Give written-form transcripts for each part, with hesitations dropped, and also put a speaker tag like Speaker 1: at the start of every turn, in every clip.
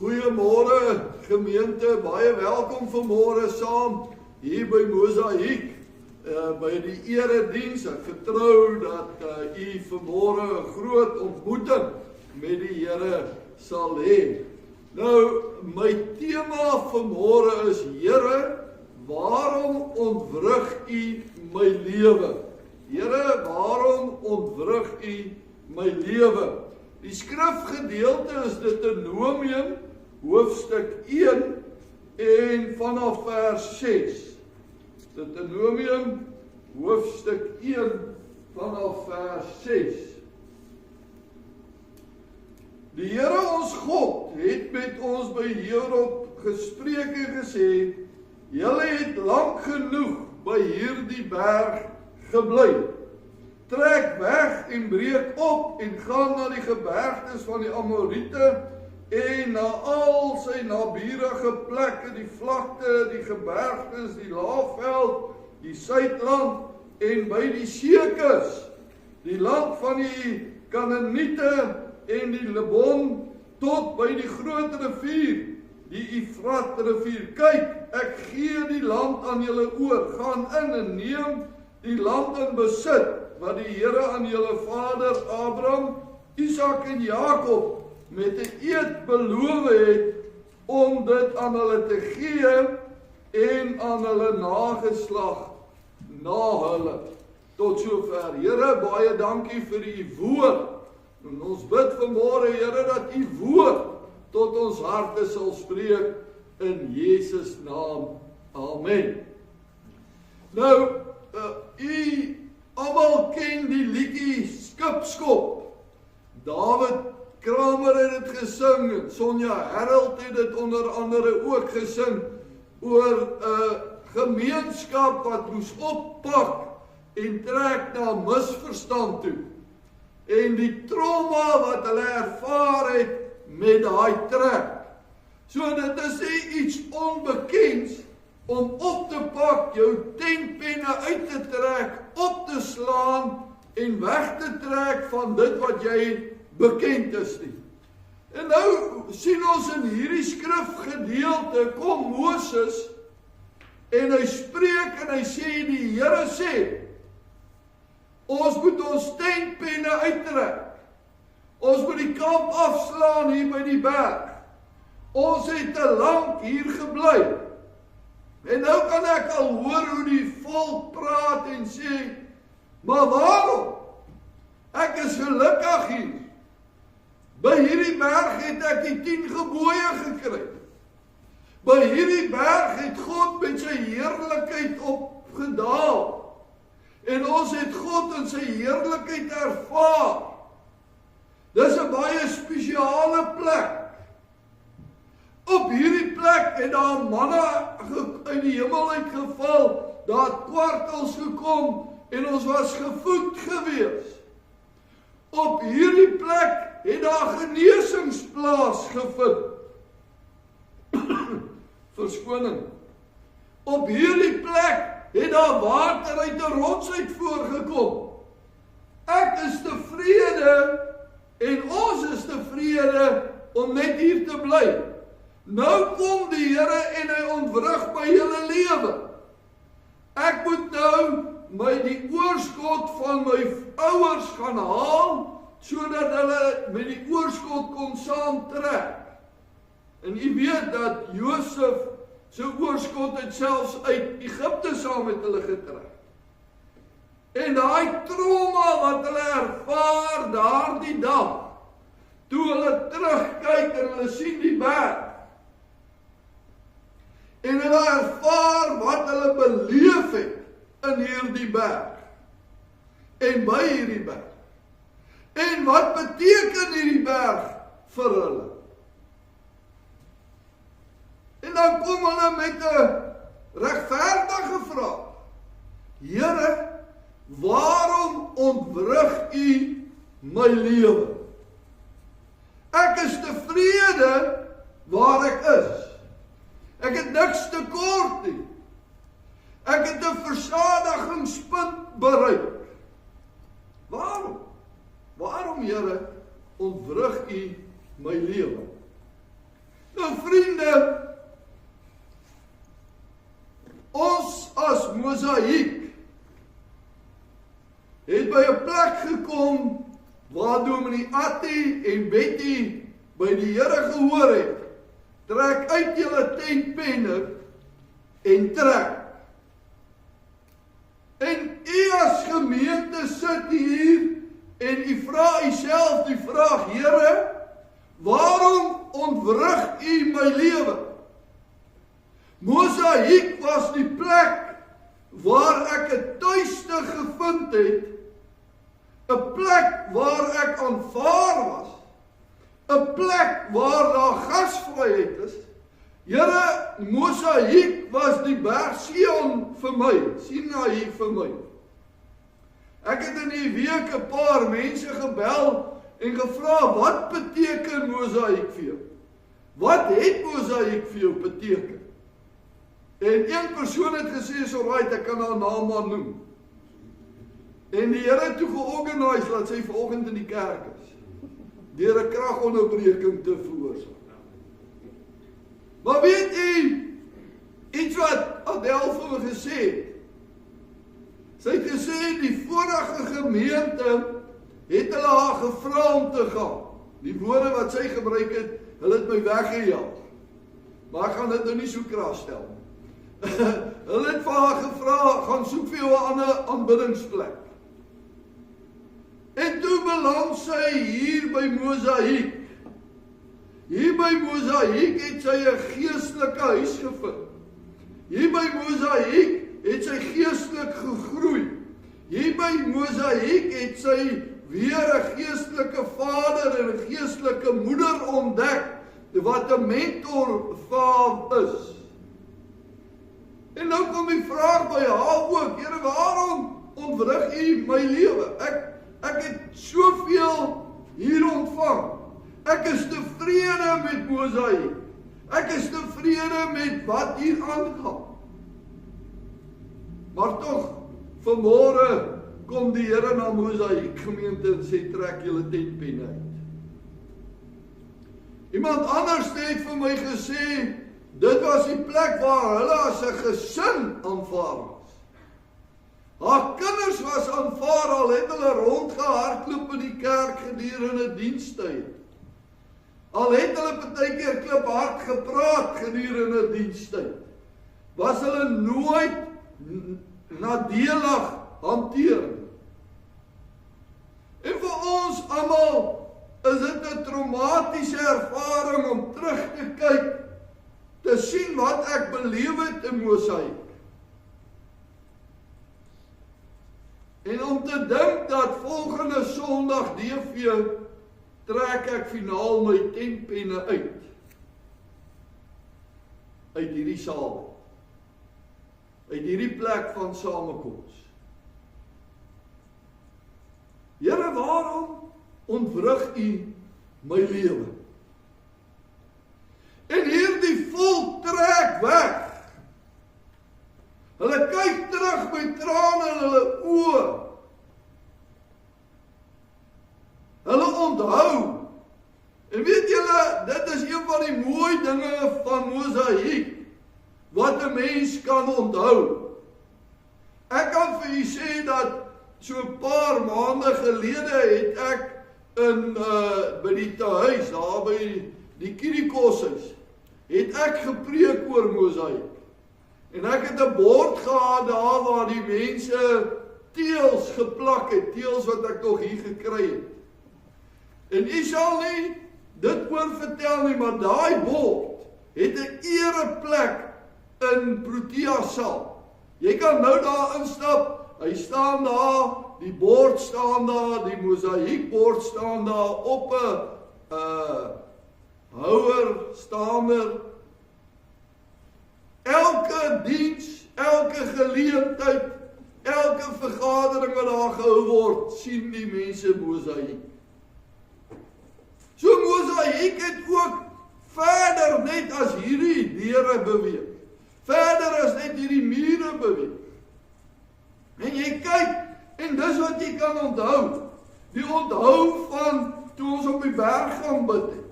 Speaker 1: Goeiemôre gemeente, baie welkom vanmôre saam hier by Mosaïek, by die erediens. Ek vertrou dat u vanmôre 'n groot ontmoeting met die Here sal hê. Nou, my tema vanmôre is: Here, waarom ontwrig u my lewe? Here, waarom ontwrig u my lewe? Die skrifgedeelte is Deuteronomium hoofstuk 1 en vanaf vers 6. Deuteronomium hoofstuk 1 vanaf vers 6. Die Here ons God het met ons by Horeb gespreek en gesê: Julle het lank genoeg by hierdie berg gebly. Trek weg en breek op en gaan na die gebergtes van die Amoriete en na al sy naburige plekke, die vlakte, die gebergtes, die laafveld, die suidland en by die Sekers, die land van die Kanaaniete en die Lebon, tot by die groot rivier, die Efrat rivier. Kyk, ek gee die land aan julle oor. Gaan in en neem die land in besit, wat die Here aan julle vader Abraham, Isak en Jakob met 'n eed beloof het om dit aan hulle te gee en aan hulle nageslag na hulle. Tot sover. Here, baie dankie vir u woord. En ons bid vanmôre, Here, dat u woord tot ons harte sal spreek in Jesus naam. Amen. Nou, u almal ken die liedjie Skipskop. David Kramer het dit gesing, en Sonja Harold het dit onder andere ook gesing, oor 'n gemeenskap wat moes oppak en trek na misverstand toe. En die trauma wat hulle ervaar het met daai trek. So dit is nie iets onbekends om op te pak, jou tentpenne uit te trek, op te slaan en weg te trek van dit wat jy bekend is nie. En nou sien ons in hierdie skrifgedeelte kom Moses en hy spreek en hy sê, die Here sê, ons moet ons tentpenne uittrek. Ons moet die kamp afslaan hier by die berg. Ons het te lank hier gebly. En nou kan ek al hoor hoe die volk praat en sê, maar waarom? Ek is gelukkig hier. By hierdie berg het ek die 10 gebooie gekry. By hierdie berg het God met sy heerlikheid opgedaal. En ons het God in sy heerlikheid ervaar. Dis 'n baie spesiale plek. Op hierdie plek het daar manna uit die hemel uitgeval, daar het kwartels gekom en ons was gevoed gewees. Op hierdie plek het daar genesings plaasgevind. Verskoning. Op hierdie plek het daar water uit 'n rots uit voorgekom. Ek is tevrede en ons is tevrede om net hier te bly. Nou kom die Here en hy ontwrig my hele lewe. Ek moet nou die oorskot van my ouers gaan haal, sodat hulle met die oorskot kon saamtrek. En u weet dat Josef sy oorskot het selfs uit Egipte saam met hulle getrek. En daai trauma wat hulle ervaar daardie dag, toe hulle terugkyk en hulle sien die berg, en hulle ervaar wat hulle beleef het in hierdie berg, en by hierdie berg, en wat beteken hierdie berg vir hulle. En dan kom hulle met 'n regverdige vraag. Here, waarom ontwrig u my lewe? Ek is tevrede waar ek is. Ek het niks tekort nie. Ek het 'n versadigingspunt bereik. Waarom? Waarom, Here, ontwrig u my lewe? mosaïek het by 'n plek gekom waar dominee Attie en Betty by die Here gehoor het, trek uit julle tentpenne en trek. En u as gemeente sit hier en u vra uself die vraag, Here, waarom ontwrig u my lewe? Mosaïek was die plek waar ek 'n tuiste gevind het, 'n plek waar ek aanvaar was, 'n plek waar daar gasvryheid is. Here, mosaïek was die berg Sion vir my, Sinaï vir my. Ek het in die week 'n paar mense gebel en gevra, wat beteken mosaïek vir jou? Wat het mosaïek vir jou beteken? En een persoon het gesê, so right, ek kan haar naam maar noem. En die Here het toe georganiseer dat sy vanoggend in die kerk is, deur 'n kragonderbreking te veroorsaak. Maar weet u, iets wat Adel vir my gesê het, sy het gesê, die vorige gemeente het hulle haar gevra om te gaan. Die woorde wat sy gebruik het, hulle het my weggejaag. Maar ek gaan dit nou nie so kraas stel. Hulle het vir haar gevra, gaan soek vir jou 'n ander aanbiddingsplek. En toe beland sy hier by mosaïek. Hier by mosaïek het sy 'n geestelike huis gevind. Hier by mosaïek het sy geestelik gegroei. Hier by mosaïek het sy weer 'n geestelike vader en 'n geestelike moeder ontdek, wat 'n mentor vir haar is. En nou kom die vraag by haar ook, Here, waarom ontwrig u my lewe? Ek het soveel hier ontvang. Ek is tevrede met mosaïek. Ek is tevrede met wat hier aangaan. Maar tog, vanmôre kom die Here na mosaïek gemeente en sê, trek julle tentpenne uit. Iemand anders het vir my gesê, dit was die plek waar hulle as 'n gesin aanvaar was. Haar kinders was aanvaar, al het hulle rondgehardloop in die kerk gedurende dienstyd. Al het hulle partykeer kliphard gepraat gedurende dienstyd. Was hulle nooit nadelig hanteer. En vir ons almal is dit 'n traumatiese ervaring om terug te kyk, te sien wat ek beleef het in mosaïek. En om te dink dat volgende Sondag DV trek ek finaal my tentpenne uit hierdie saal, uit hierdie plek van samekoms. Here, waarom ontwrig u my lewe? En hierdie volk trek weg. Hulle kyk terug met trane in hulle oë. Hulle onthou. En weet julle, dit is een van die mooi dinge van mosaïek, wat 'n mens kan onthou. Ek kan vir u sê dat so 'n paar maande gelede het ek by die tehuis, daar by die Kirikoshuis, het ek gepreek oor mosaïek. En ek het 'n bord gehad daar waar die mense teels geplak het, teels wat ek nog hier gekry het. En u sal nie dit oor vertel nie, maar daai bord het 'n ereplek in Protea saal. Jy kan nou daar instap, hy staan daar, die bord staan daar, die mosaïekbord staan daar op 'n houer, stander. Elke diens, elke geleentheid, elke vergadering wat daar gehou word, sien die mense mosaïek. So mosaïek het ook verder net as hierdie deure beweeg. Verder as net hierdie mure beweeg. En jy kyk, en dis wat jy kan onthou. Die onthou van toe ons op die berg gaan bid het.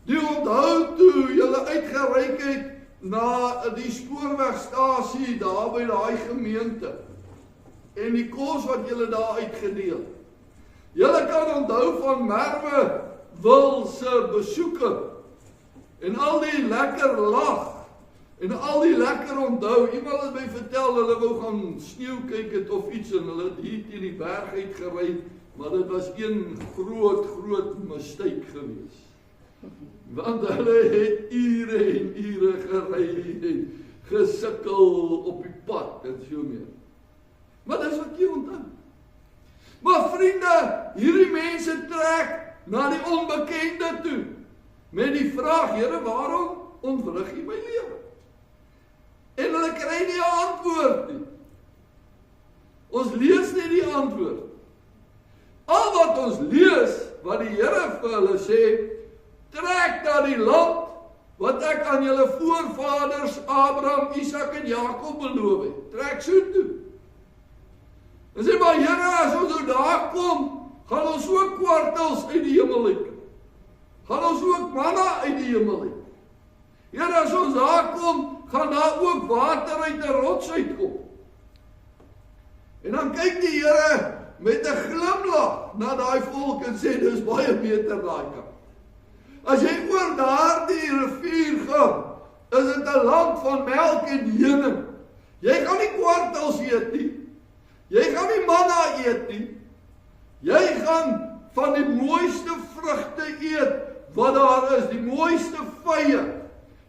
Speaker 1: Die onthou toe julle uitgereik het na die spoorwegstasie daar by daai gemeente en die kos wat julle daar uitgedeel. Julle kan onthou van Merwe wil se besoeke en al die lekker lag en al die lekker onthou. Iemand het my vertel, hulle wou gaan sneeu kyk het of iets en hulle het hier teen die berg uitgery, maar dit was een groot mistake gewees. Want hulle het ure en ure gery en gesukkel op die pad en so meer. Maar dis wat jy onthou. Maar vriende, hierdie mense trek na die onbekende toe met die vraag, Here, waarom ontwrig U my lewe? En hulle kry nie 'n antwoord nie. Ons lees nie die antwoord. Al wat ons lees, wat die Here vir hulle sê, trek na die land wat ek aan julle voorvaders Abraham, Isak en Jakob beloof het. Trek so toe. En sê maar, Here, as ons nou daar kom, gaan ons ook kwartels uit die hemel uit. Gaan ons ook manna uit die hemel uit. Here, as ons daar kom, gaan daar ook water uit 'n rots uitkom. En dan kyk die Here met 'n glimlag na daai volk en sê, dis baie beter daai kant. As jy oor daardie rivier gaan, is dit 'n land van melk en honing. Jy gaan nie kwartels eet nie. Jy gaan nie manna eet nie. Jy gaan van die mooiste vrugte eet wat daar is, die mooiste vye,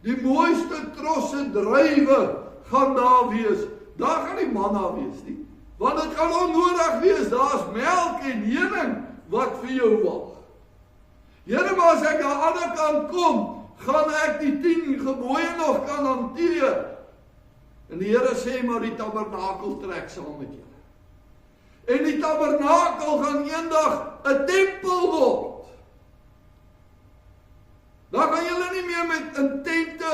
Speaker 1: die mooiste trosse druiwe gaan daar wees. Daar gaan nie manna wees nie, want dit gaan onnodig wees. Daar's melk en honing wat vir jou wag. Here, maar as ek aan die ander kant kom, gaan ek die 10 gebooie nog kan hanteer. En die Here sê, maar die tabernakel trek saam met julle. En die tabernakel gaan eendag 'n tempel word. Dan gaan julle nie meer met in tente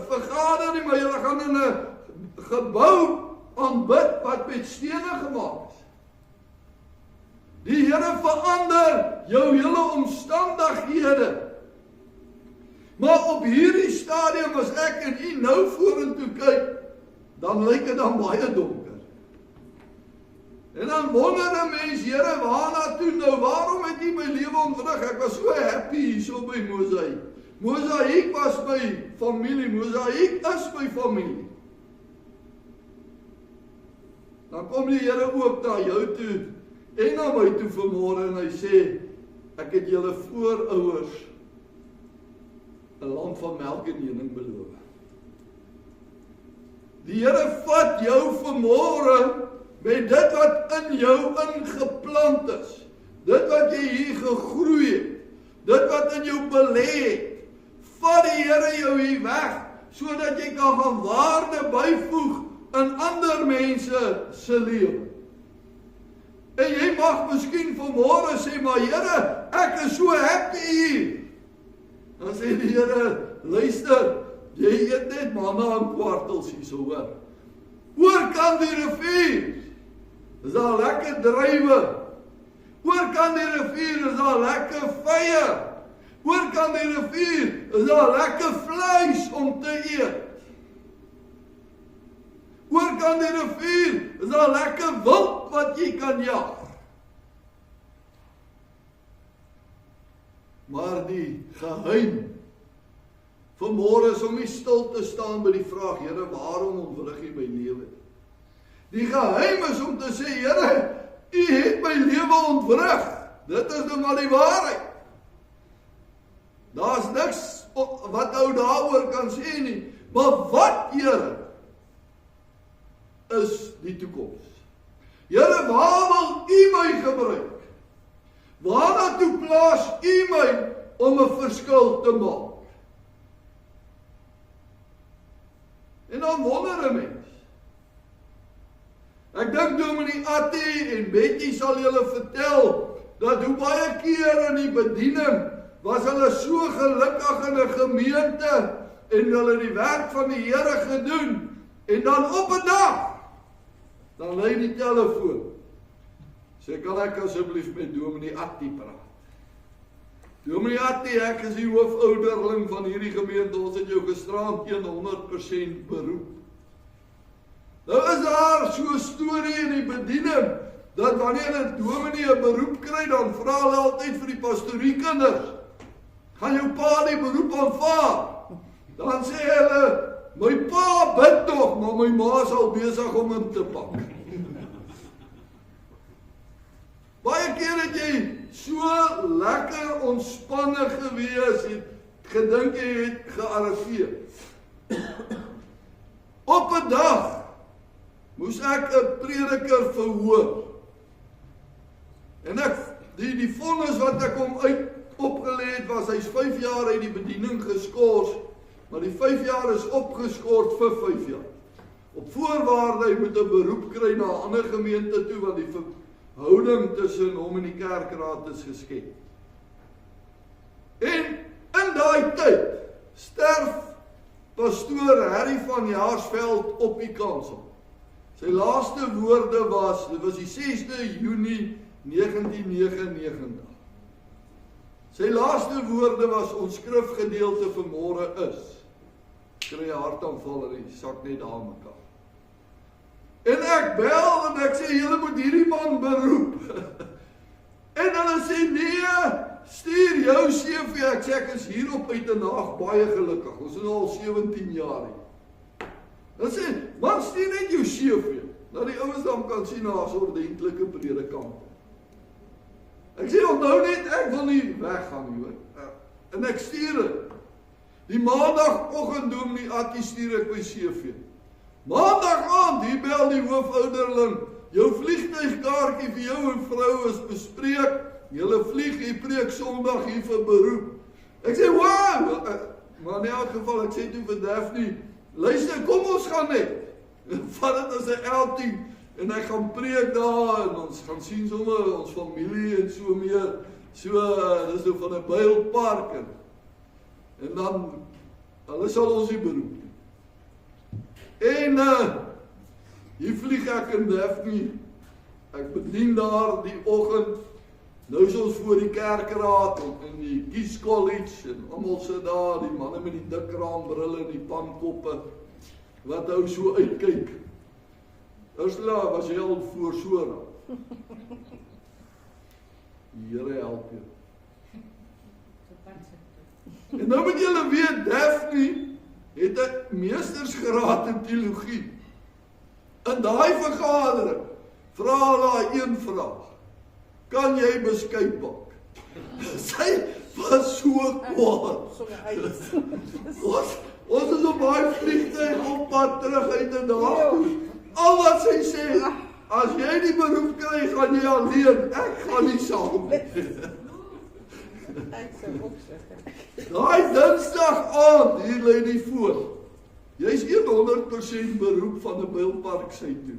Speaker 1: vergader nie, maar julle gaan in 'n gebou aanbid wat met stene gemaak is. Die Here verander jou hele omstandighede. Maar op hierdie stadium, as ek en u nou vorentoe kyk, dan lyk dit dan baie donker. En dan wonder 'n mens, Here, waarna toe nou? Waarom het U my lewe ontwrig? Ek was so happy hier so by Mosaïek. Mosaïek was my familie. Mosaïek is my familie. Dan kom die Here ook na jou toe en na my toe vanmôre en hy sê, ek het julle voorouers 'n land van melk en honing beloof. Die Here vat jou vanmôre met dit wat in jou ingeplant is, dit wat jy hier gegroei het, dit wat in jou belê het, vat die Here jou hier weg, sodat jy kan gaan waarde byvoeg in ander mense se lewe. En jy mag miskien vanmôre sê, maar Here, ek is so happy hier. Dan sê die Here, luister, jy eet net manna en kwartels hier so hoor. Oorkant die rivier is daar lekker druiwe. Oorkant die rivier is daar lekker vye. Oorkant die rivier is daar lekker vleis om te eet. Oorkant die rivier is daar lekker wild wat jy kan jag. Maar die geheim vanmôre is om nie stil te staan by die vraag, Here, waarom ontwrig U my lewe? Die geheim is om te sê, Here, U het my lewe ontwrig. Dit is nou maar die waarheid. Daar's niks wat ou daaroor kan sê nie. Maar wat, Here, is die toekoms? Here, waar wil U my gebruik? Waarna toe plaas U my om 'n verskil te maak? En dan wonder 'n mens. Ek dink Dominee Attie en Betty sal julle vertel dat hoe baie keer in die bediening was hulle so gelukkig in 'n gemeente en hulle die werk van die Here gedoen en dan op 'n dag dan lui die telefoon. Sê, kan ek asseblief met Dominee Attie praat? Dominee Attie, ek is die hoofouderling van hierdie gemeente, ons het jou gisterand 100% beroep. Nou is daar so 'n storie in die bediening, dat wanneer 'n dominee 'n beroep kry, dan vra hulle altyd vir die pastoriekinders, gaan jou pa die beroep aanvaar? Dan sê hulle, my pa bid nog, maar my ma is al besig om in te pak. Baie keer het jy so lekker ontspanne gewees, het gedink jy het gearriveer. Op 'n dag moes ek 'n prediker verhoor. En die vonnis wat ek hom opgelê het was, hy's 5 jaar uit die bediening geskort, maar die 5 jaar is opgeskort vir 5 jaar. Op voorwaarde hy moet 'n beroep kry na 'n ander gemeente toe, want die verhouding tussen hom en die kerkraad is geskep. En in daai tyd sterf pastoor Harry van Jaarsveld op die kansel. Sy laaste woorde was, dit was die 6de Junie 1999. Sy laaste woorde was, ons skrifgedeelte vanmôre is, kry 'n hartaanval en die sak net daar mekaar. En ek bel en ek sê, julle moet hierdie man beroep. En hulle sê, nee, stuur jou CV. Ek sê, ek is hier op Uitenhaag baie gelukkig. Ons is al 17 jaar hier. Hulle sê, man, stuur net jou CV. Nou die ouens dan kan sien, na so 'n ordentlike predikant. Ek sê, onthou net, ek wil nie weggaan nie, hoor. En ek stuur dit. Die maandagoggend Dominee Attie stuur ek my CV. Maandag aand, hier bel die hoofouderling, jou vliegtuigkaartjie vir jou en vrou is bespreek, julle vlieg, jy preek Sondag hier vir beroep. Ek sê, wow! Maar in elk geval, ek sê toe vir Daphne, luister, kom ons gaan net. Vat dit as 'n outing, en ek gaan preek daar, en ons gaan sien sommer ons familie en so meer, so, dis nou van 'n Bylpark, en dan, hulle sal ons nie beroep. En, hier vlieg ek in Daphne, ek bedien daar die oggend, nou is ons voor die kerkraad, in die Kies College, en almal sit daar, die manne met die dik raambrille en die pankoppe, wat hou so uitkyk. Ursula, was jy al voor so? Die Here help jou. En nou moet julle weet, Daphne het 'n meestersgraad in teologie. In daai vergadering vra hulle een vraag. Kan jy beskuit bak? Sy was so kwaad. Ons is op baie vliegtuig op pad terug uit in Haag. Al wat sy sê, as jy die beroep kry, gaan jy alleen. Ek gaan nie saam. Daai Dinsdag aand, hier lê die voor. Jy's 100% beroep van 'n Bylpark sy toe.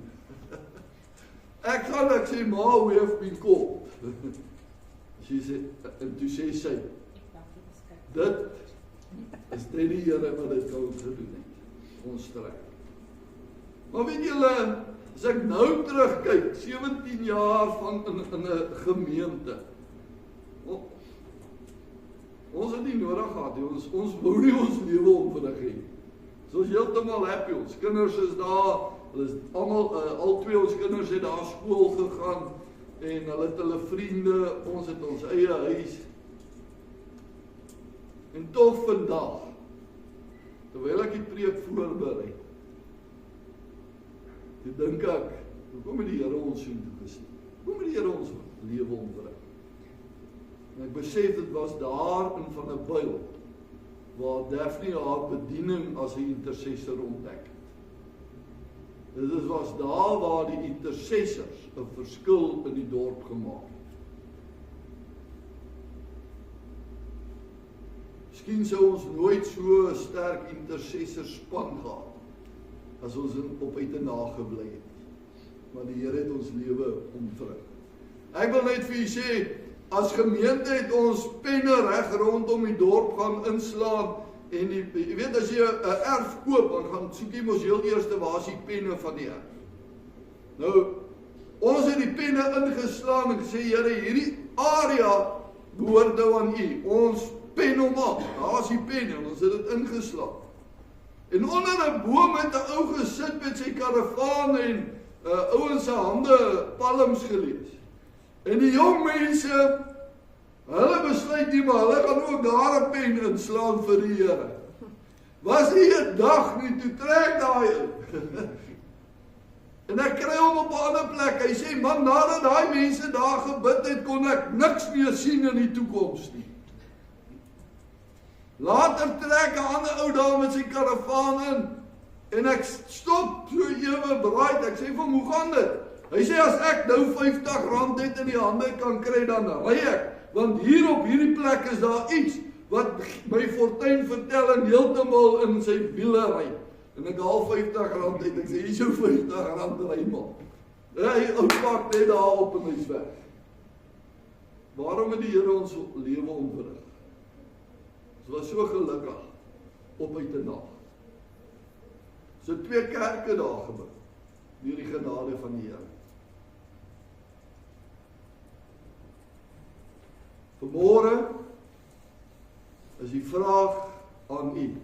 Speaker 1: Ek sê, ma, we have been called. Sy sê, en toe sê sy, dit is net die Here wat dit kan gedoen het. Ons strek. Maar weet julle, as ek nou terugkyk, 17 jaar van in 'n gemeente. Ons het nie nodig gehad, ons wou nie ons lewe omvrig hê. Ons is heeltemal happy, ons kinders is daar, hulle is almal, al twee ons kinders het daar skool gegaan, en hulle het hulle vriende, ons het ons eie huis. En tog vandag, terwyl ek die preek voorberei, toe dink ek, hoekom het die Here ons so toe gestuur? Hoekom het die Here ons lewe omvrig? En ek besef dit was daar in van 'n Byl, waar Daphne haar bediening as 'n intercessor ontdek het. Dit was daar waar die intercessors 'n verskil in die dorp gemaak het. Miskien sou ons nooit so 'n sterk intercessor span gehad, as ons op Uitenhaag gebly het. Maar die Here het ons lewe omvrig. Ek wil net vir u sê, as gemeente het ons penne reg rondom die dorp gaan inslaan, en jy weet, as jy 'n erf koop, dan gaan soek jy mos heel eerste, waar is die penne van die erf? Nou, ons het die penne ingeslaan en gesê, Here, hierdie area behoort nou aan u. Ons pen hom af. Daar is die pen en ons het dit ingeslaan. En onder 'n boom het 'n ou gesit met sy karavaan en ouens se hande palms gelees. En die jong mense, hulle besluit nie, maar hulle gaan ook daar 'n pen inslaan vir die Here. Was nie 'n dag nie, toe trek daai in. En ek kry hom op 'n ander plek. Hy sê, man, nadat daai mense daar gebid het, kon ek niks meer sien in die toekoms nie. Later trek 'n ander ou daar met sy karavaan in. En ek stop so ewe braai. Ek sê vir hom, hoe gaan dit? Hy sê, as ek nou R50 net in die hande kan kry, dan ry ek. Want hier op hierdie plek is daar iets wat my fortuin vertel en heeltemal in sy wiele ry. En ek haal R50 uit. Ek sê, hier is jou R50 ry maar. Hy ou pak net daar op en hy's weg. Waarom het die Here ons lewe ontwrig? Ons was so gelukkig op uit 'n dag. So 2 kerke daar gebou, deur die genade van die Here. Vanmôre is die vraag aan u.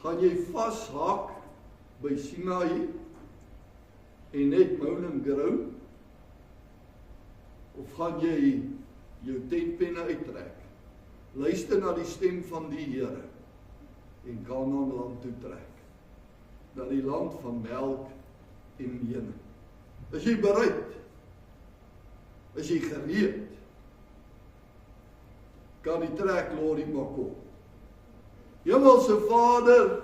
Speaker 1: Gaan jy vashak by Sinai en net moan en grou? Of gaan jy jou tentpenne uittrek, luister na die stem van die Here en Kanaan land toe trek, na die land van melk en honing? Is jy bereid? Is jy gereed? Kan die treklorrie maar kom? Hemelse Vader,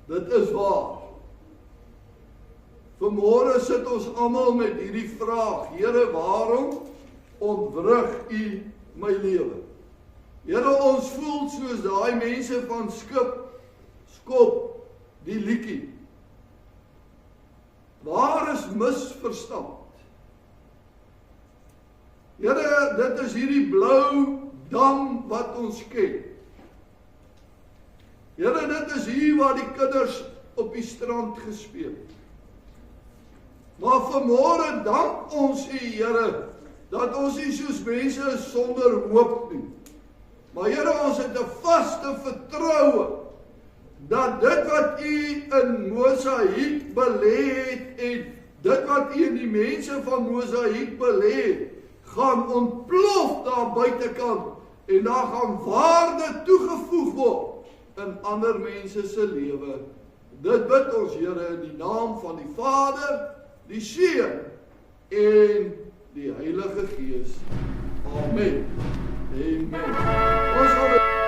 Speaker 1: dit is waar. Vanmôre sit ons almal met hierdie vraag, Here, waarom ontwrig u my lewe? Here, ons voel soos daai mense van Skop, die liedjie. Waar is misverstand? Here, dit is hierdie blou dam wat ons ken. Here, dit is hier waar die kinders op die strand gespeel het. Maar vanmôre dank ons u, Here, dat ons nie soos mense is sonder hoop nie. Maar Here, ons het 'n vaste vertroue dat dit wat u in Mosaïek belê het en dit wat u in die mense van Mosaïek belê het, gaan ontplof daar buitekant en daar gaan waarde toegevoeg word in ander mense se lewe. Dit bid ons, Here, in die naam van die Vader, die Seun en die Heilige Gees. Amen. Amen. Ons gaan